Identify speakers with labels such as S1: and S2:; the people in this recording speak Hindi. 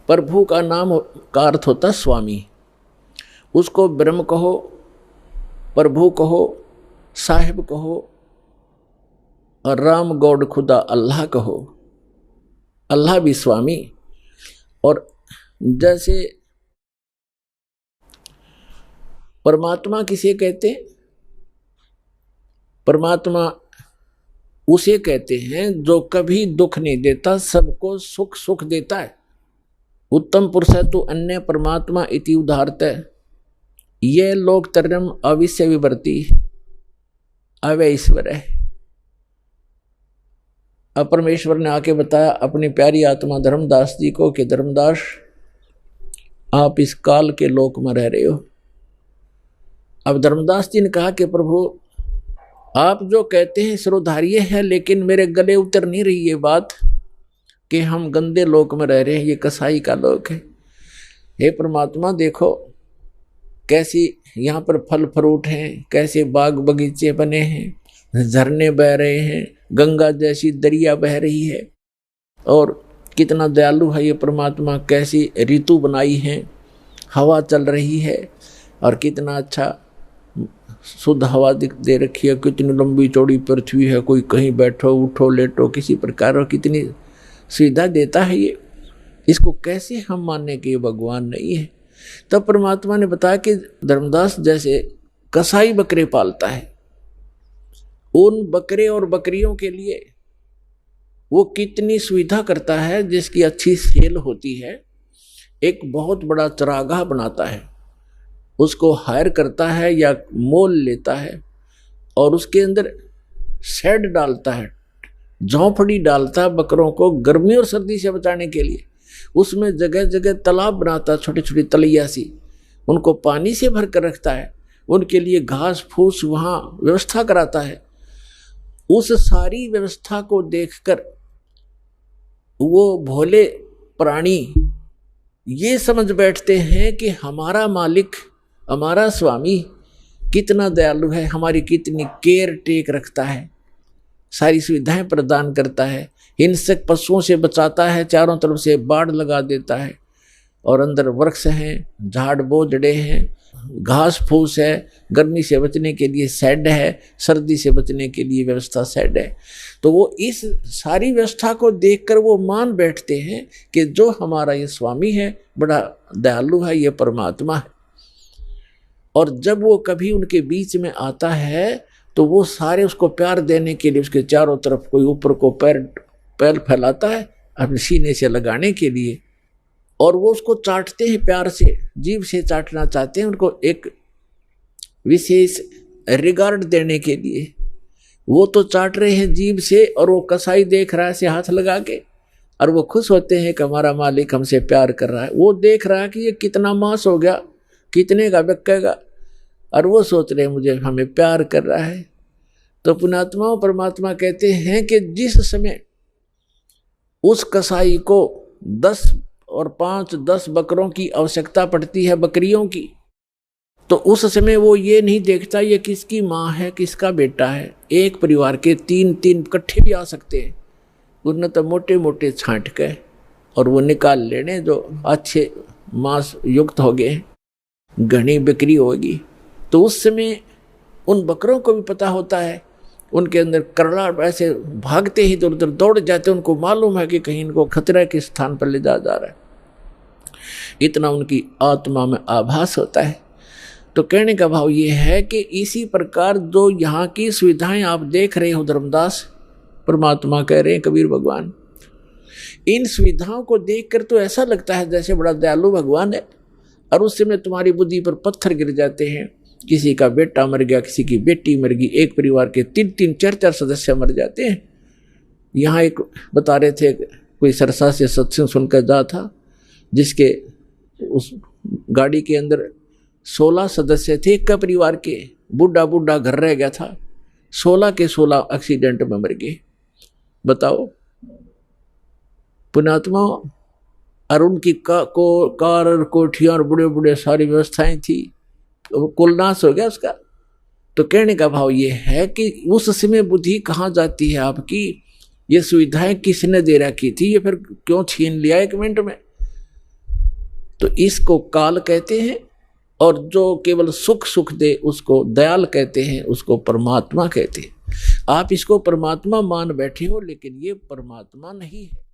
S1: प्रभु का नाम का अर्थ होता स्वामी। उसको ब्रह्म कहो, प्रभु कहो, साहिब कहो, और राम गॉड खुदा अल्लाह कहो। अल्लाह भी स्वामी। और जैसे परमात्मा किसे कहते हैं? परमात्मा उसे कहते हैं जो कभी दुख नहीं देता, सबको सुख सुख देता है। उत्तम पुरुष तो अन्य परमात्मा इति उदाहरत है। ये लोक तरम अविश्य विवर्ती अव्यय ईश्वर है। अब परमेश्वर ने आके बताया अपनी प्यारी आत्मा धर्मदास जी को कि धर्मदास, आप इस काल के लोक में रह रहे हो। अब धर्मदास जी ने कहा कि प्रभु, आप जो कहते हैं सिरोधार्य है, लेकिन मेरे गले उतर नहीं रही ये बात कि हम गंदे लोक में रह रहे हैं, ये कसाई का लोक है। हे परमात्मा, देखो कैसी यहाँ पर फल फ्रूट हैं, कैसे बाग बगीचे बने हैं, झरने बह रहे हैं, गंगा जैसी दरिया बह रही है, और कितना दयालु है ये परमात्मा। कैसी ऋतु बनाई है, हवा चल रही है, और कितना अच्छा शुद्ध हवा दे रखी है। कितनी लंबी चौड़ी पृथ्वी है, कोई कहीं बैठो उठो लेटो किसी प्रकार, और कितनी सुविधा देता है ये। इसको कैसे हम मानने कि ये भगवान नहीं है? तब परमात्मा ने बताया कि धर्मदास जैसे कसाई बकरे पालता है, उन बकरे और बकरियों के लिए वो कितनी सुविधा करता है, जिसकी अच्छी सेल होती है। एक बहुत बड़ा चरागाह बनाता है, उसको हायर करता है या मोल लेता है, और उसके अंदर शेड डालता है, झोंपड़ी डालता है बकरों को गर्मी और सर्दी से बचाने के लिए। उसमें जगह जगह तालाब बनाता है, छोटी छोटी तलैया सी, उनको पानी से भर कर रखता है, उनके लिए घास फूस वहाँ व्यवस्था कराता है। उस सारी व्यवस्था को देखकर वो भोले प्राणी ये समझ बैठते हैं कि हमारा मालिक, हमारा स्वामी कितना दयालु है, हमारी कितनी केयर टेक रखता है, सारी सुविधाएं प्रदान करता है, हिंसक पशुओं से बचाता है, चारों तरफ से बाड़ लगा देता है, और अंदर वृक्ष हैं, झाड़ बोझड़े हैं, घास फूस है, गर्मी से बचने के लिए शेड है, सर्दी से बचने के लिए व्यवस्था शेड है। तो वो इस सारी व्यवस्था को देखकर वो मान बैठते हैं कि जो हमारा ये स्वामी है बड़ा दयालु है, ये परमात्मा है। और जब वो कभी उनके बीच में आता है तो वो सारे उसको प्यार देने के लिए उसके चारों तरफ कोई ऊपर को पैर फैलाता है अपने सीने से लगाने के लिए, और वो उसको चाटते हैं प्यार से, जीभ से चाटना चाहते हैं उनको एक विशेष रिगार्ड देने के लिए। वो तो चाट रहे हैं जीभ से, और वो कसाई देख रहा है से हाथ लगा के, और वो खुश होते हैं कि हमारा मालिक हमसे प्यार कर रहा है। वो देख रहा है कि ये कितना मांस हो गया, कितने का बिकेगा, और वो सोच रहे हैं मुझे हमें प्यार कर रहा है। तो पुण्यात्मा परमात्मा कहते हैं कि जिस समय उस कसाई को 10 और 5 10 बकरों की आवश्यकता पड़ती है, बकरियों की, तो उस समय वो ये नहीं देखता ये किसकी माँ है किसका बेटा है। एक परिवार के 3 इकट्ठे भी आ सकते हैं, उन्हें तो मोटे मोटे छांट के और वो निकाल लेने जो अच्छे मांस युक्त हो गए, घनी बिक्री होगी। तो उस समय उन बकरों को भी पता होता है, उनके अंदर करड़ा ऐसे भागते ही इधर उधर दौड़ जाते, उनको मालूम है कि कहीं इनको खतरे के स्थान पर ले जा रहा है। इतना उनकी आत्मा में आभास होता है। तो कहने का भाव ये है कि इसी प्रकार जो यहाँ की सुविधाएं आप देख रहे हो धर्मदास, परमात्मा कह रहे हैं कबीर भगवान, इन सुविधाओं को देखकर तो ऐसा लगता है जैसे बड़ा दयालु भगवान है, और उस समय तुम्हारी बुद्धि पर पत्थर गिर जाते हैं। किसी का बेटा मर गया, किसी की बेटी मर गई, एक परिवार के 3 4 सदस्य मर जाते हैं। यहाँ एक बता रहे थे, कोई सरसा से सत्संग सुनकर जा था, जिसके उस गाड़ी के अंदर 16 सदस्य थे एक परिवार के, बूढ़ा घर रह गया था, 16 के 16 एक्सीडेंट में मर गए। बताओ पुण्यात्मा, और उनकी कार और कोठियाँ और बड़े सारी व्यवस्थाएं थी, कुल नाश हो गया उसका। तो कहने का भाव ये है कि उस समय बुद्धि कहाँ जाती है आपकी, ये सुविधाएं किसने दे रखी थी, ये फिर क्यों छीन लिया 1 मिनट में। तो इसको काल कहते हैं, और जो केवल सुख सुख दे उसको दयाल कहते हैं, उसको परमात्मा कहते हैं। आप इसको परमात्मा मान बैठे हो, लेकिन ये परमात्मा नहीं है।